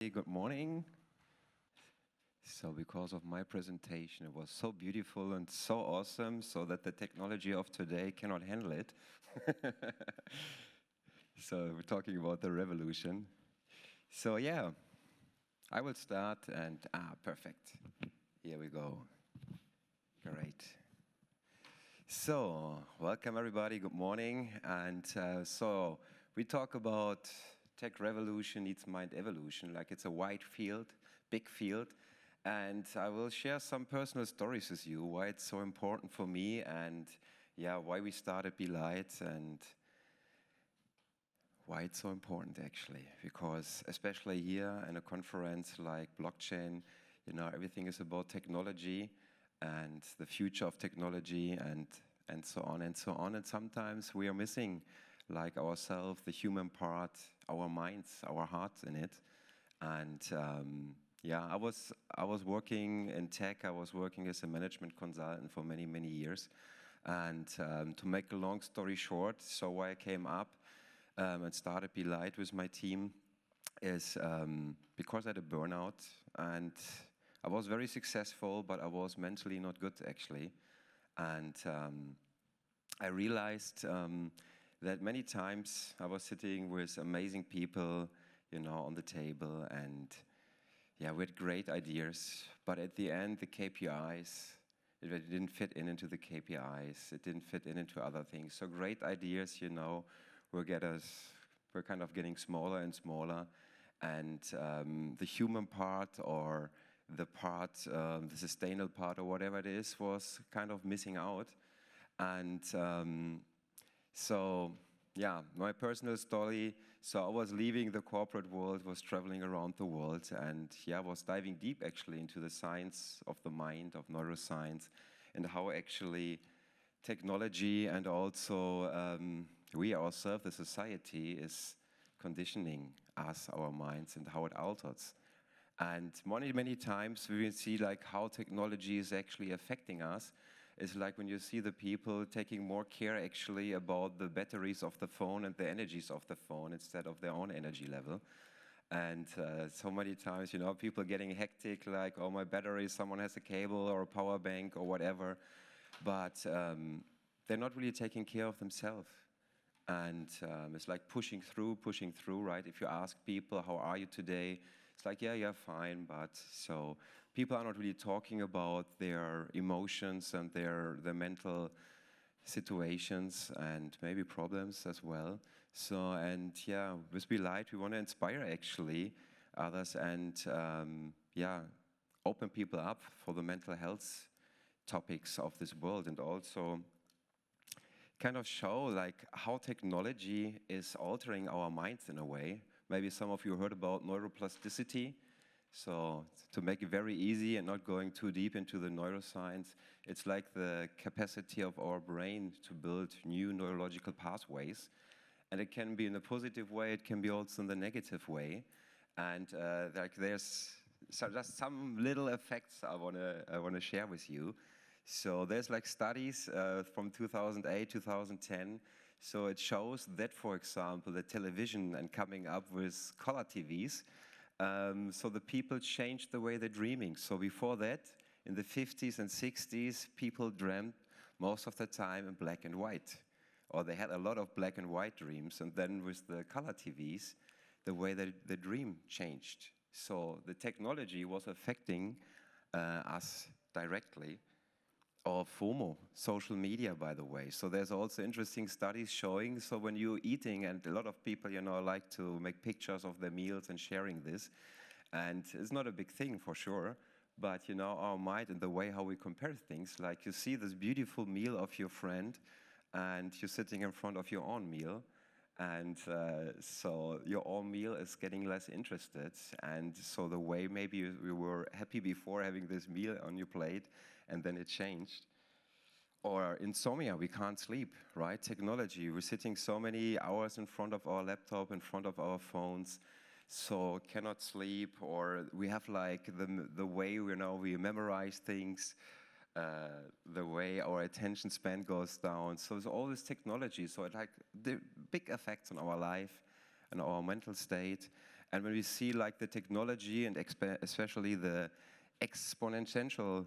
Good morning. So because of my presentation, it was so beautiful and so awesome, so that the technology of today cannot handle it. So we're talking about the revolution. So yeah, I will start and, perfect. Here we go. Great. So, welcome everybody, good morning. And so we talk about tech revolution needs mind evolution, like it's a wide field, big field. And I will share some personal stories with you, why it's so important for me and yeah, why we started Be Light and why it's so important actually. Because especially here in a conference like blockchain, everything is about technology and the future of technology and so on and so on. And sometimes we are missing like ourselves, the human part, our minds, our hearts in it. And yeah, I was working in tech. I was working as a management consultant for many, many years. And to make a long story short, so why I came up and started Be Light with my team is because I had a burnout and I was very successful, but I was mentally not good actually. And I realized that many times I was sitting with amazing people, on the table, and yeah, we had great ideas, but at the end, the KPIs, it didn't fit into the KPIs. It didn't fit into other things. So great ideas, were kind of getting smaller and smaller, and the human part or the part, the sustainable part or whatever it is, was kind of missing out. And so, yeah, my personal story. So I was leaving the corporate world, was traveling around the world, and yeah, was diving deep actually into the science of the mind, of neuroscience, and how actually technology and also we ourselves, the society, is conditioning us, our minds, and how it alters. And many, many times we will see like how technology is actually affecting us. It's like when you see the people taking more care actually about the batteries of the phone and the energies of the phone instead of their own energy level. And so many times, people getting hectic, like, oh, my battery, someone has a cable or a power bank or whatever. But they're not really taking care of themselves. And it's like pushing through, right? If you ask people, how are you today? It's like, yeah, fine. But so people are not really talking about their emotions and their mental situations and maybe problems as well. So, and yeah, with Be Light, we want to inspire actually others and yeah, open people up for the mental health topics of this world, and also kind of show like how technology is altering our minds in a way. Maybe some of you heard about neuroplasticity. So to make it very easy and not going too deep into the neuroscience, it's like the capacity of our brain to build new neurological pathways. And it can be in a positive way, it can be also in the negative way. And like there's just some little effects I wanna share with you. So there's like studies from 2008, 2010. So it shows that, for example, the television and coming up with color TVs, so the people changed the way they're dreaming. So before that, in the 50s and 60s, people dreamt most of the time in black and white, or they had a lot of black and white dreams. And then with the color TVs, the way the dream changed. So the technology was affecting us directly. Or FOMO, social media, by the way. So there's also interesting studies showing, so when you're eating, and a lot of people, like to make pictures of their meals and sharing this, and it's not a big thing for sure, but our mind and the way how we compare things, like you see this beautiful meal of your friend, and you're sitting in front of your own meal, and so your own meal is getting less interested, and so the way maybe you were happy before having this meal on your plate, and then it changed. Or insomnia, we can't sleep, right? Technology, we're sitting so many hours in front of our laptop, in front of our phones, so cannot sleep, or we have like the way we memorize things, the way our attention span goes down. So there's all this technology, so it like the big effects on our life and our mental state. And when we see like the technology and especially the exponential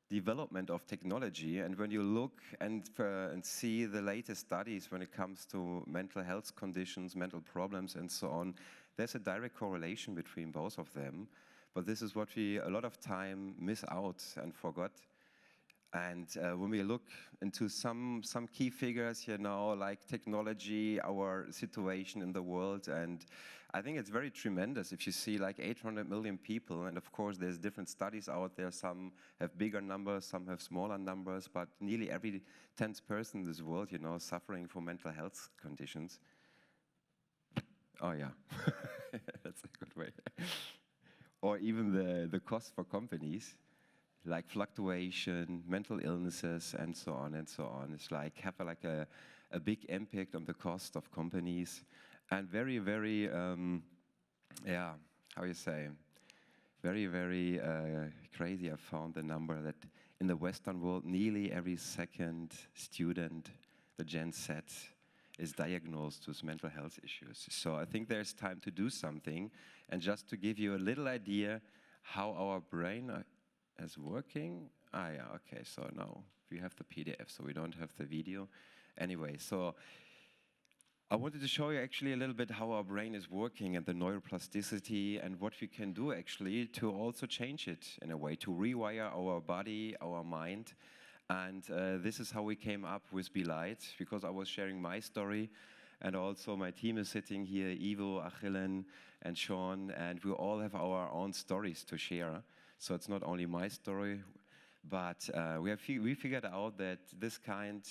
development of technology, and when you look and see the latest studies when it comes to mental health conditions, mental problems and so on, there's a direct correlation between both of them. But this is what we a lot of time miss out and forgot. And when we look into some key figures, you know, like technology, our situation in the world, and I think it's very tremendous if you see like 800 million people, and of course there's different studies out there, some have bigger numbers, some have smaller numbers, but nearly every 10th person in this world, you know, suffering from mental health conditions. Oh yeah, that's a good way. Or even the cost for companies, like fluctuation, mental illnesses, and so on and so on. It's like have like a big impact on the cost of companies, and very, very, yeah, how you say, very, very crazy. I found the number that in the Western world, nearly every second student, the Gen Z, is diagnosed with mental health issues. So I think there's time to do something, and just to give you a little idea how our brain is working. Ah, yeah, okay, so now we have the PDF, so we don't have the video. Anyway, so I wanted to show you actually a little bit how our brain is working and the neuroplasticity and what we can do actually to also change it in a way, to rewire our body, our mind. And this is how we came up with Be Light, because I was sharing my story, and also my team is sitting here, Ivo, Achillen, and Sean, and we all have our own stories to share. So it's not only my story, but we figured out that this kind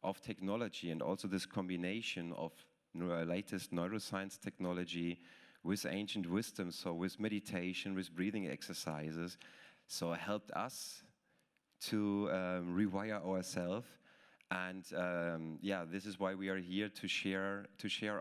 of technology and also this combination of latest neuroscience technology with ancient wisdom, so with meditation, with breathing exercises, so helped us to rewire ourselves. And yeah, this is why we are here to share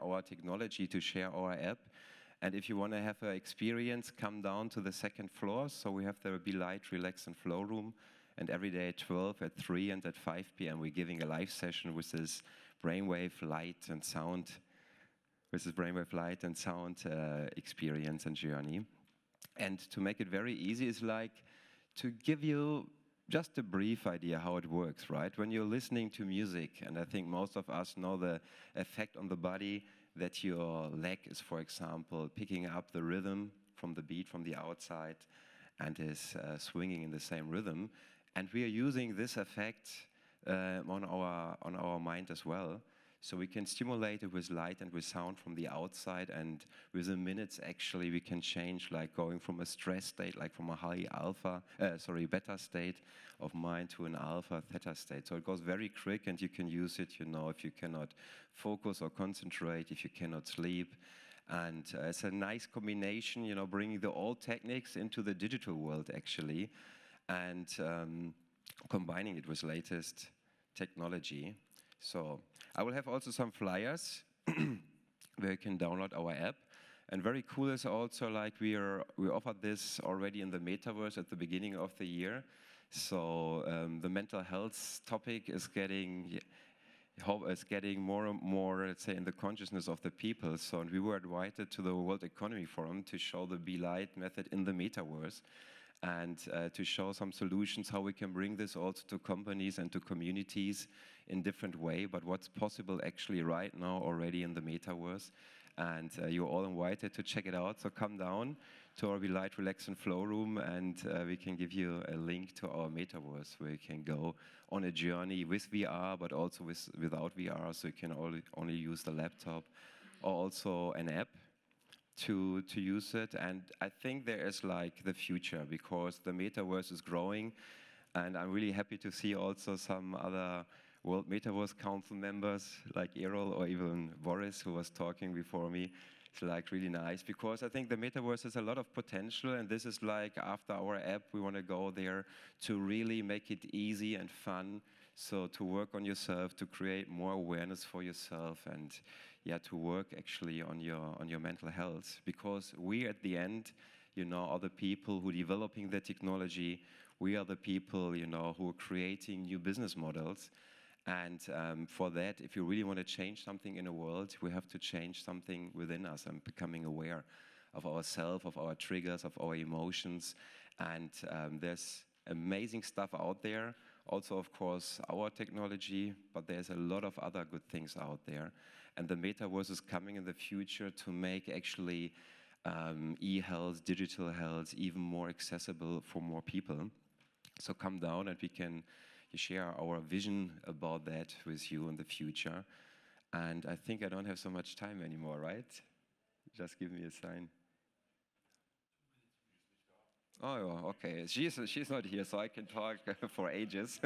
our technology, to share our app. And if you want to have an experience, come down to the second floor. So we have the Be Light, Relax and Flow room. And every day at 12, at 3 and at 5 p.m. we're giving a live session with this brainwave light and sound, experience and journey. And to make it very easy is like to give you just a brief idea how it works, right? When you're listening to music, and I think most of us know the effect on the body that your leg is, for example, picking up the rhythm from the beat from the outside and is swinging in the same rhythm. And we are using this effect on our mind as well. So we can stimulate it with light and with sound from the outside, and within minutes actually we can change, like going from a stress state, like from a high beta state of mind to an alpha theta state. So it goes very quick, and you can use it, you know, if you cannot focus or concentrate, if you cannot sleep. And it's a nice combination, you know, bringing the old techniques into the digital world actually, and combining it with latest technology. So I will have also some flyers where you can download our app. And very cool is also like we offered this already in the metaverse at the beginning of the year. So the mental health topic is getting more and more, let's say, in the consciousness of the people. So and we were invited to the World Economy Forum to show the Be Light method in the metaverse, and to show some solutions how we can bring this also to companies and to communities in different way, but what's possible actually right now already in the metaverse. And you're all invited to check it out. So come down to our Be Light, Relax and Flow room, and we can give you a link to our metaverse where you can go on a journey with VR, but also without VR, so you can only use the laptop, or also an app to use it. And I think there is like the future, because the metaverse is growing, and I'm really happy to see also some other World Metaverse Council members like Errol or even Boris, who was talking before me. It's like really nice, because I think the metaverse has a lot of potential, and this is like after our app we want to go there to really make it easy and fun, so to work on yourself, to create more awareness for yourself, and yeah, to work actually on your mental health, because we at the end, you know, are the people who are developing the technology. We are the people, you know, who are creating new business models. And for that, if you really want to change something in the world, we have to change something within us and becoming aware of ourselves, of our triggers, of our emotions. And there's amazing stuff out there. Also, of course, our technology, but there's a lot of other good things out there. And the metaverse is coming in the future to make actually e-health, digital health, even more accessible for more people. So come down and we can share our vision about that with you in the future. And I think I don't have so much time anymore, right? Just give me a sign. Oh, yeah, okay. She's not here, so I can talk for ages.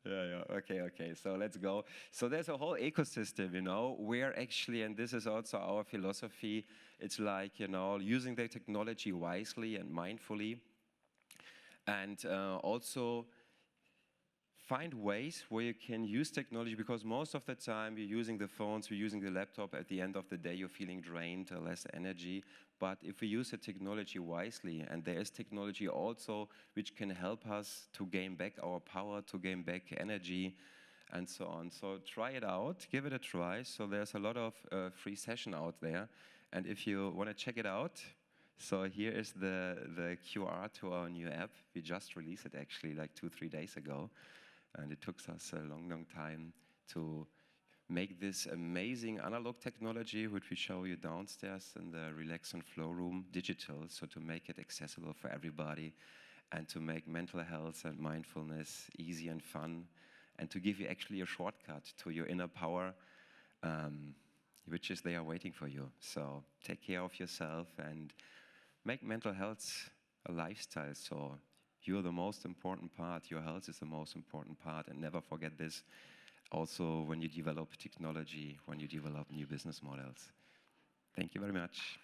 Yeah, okay. So let's go. So there's a whole ecosystem, where actually, and this is also our philosophy, it's like, using the technology wisely and mindfully. And also find ways where you can use technology, because most of the time you're using the phones, you're using the laptop, at the end of the day you're feeling drained, less energy. But if we use the technology wisely, and there is technology also which can help us to gain back our power, to gain back energy, and so on. So try it out, give it a try. So there's a lot of free session out there. And if you want to check it out, so here is the QR to our new app. We just released it actually like 2-3 days ago. And it took us a long time to make this amazing analog technology, which we show you downstairs in the Relax and Flow room, digital, so to make it accessible for everybody, and to make mental health and mindfulness easy and fun, and to give you actually a shortcut to your inner power, which is there waiting for you. So take care of yourself and make mental health a lifestyle. So you're the most important part, your health is the most important part, and never forget this also when you develop technology, when you develop new business models. Thank you very much.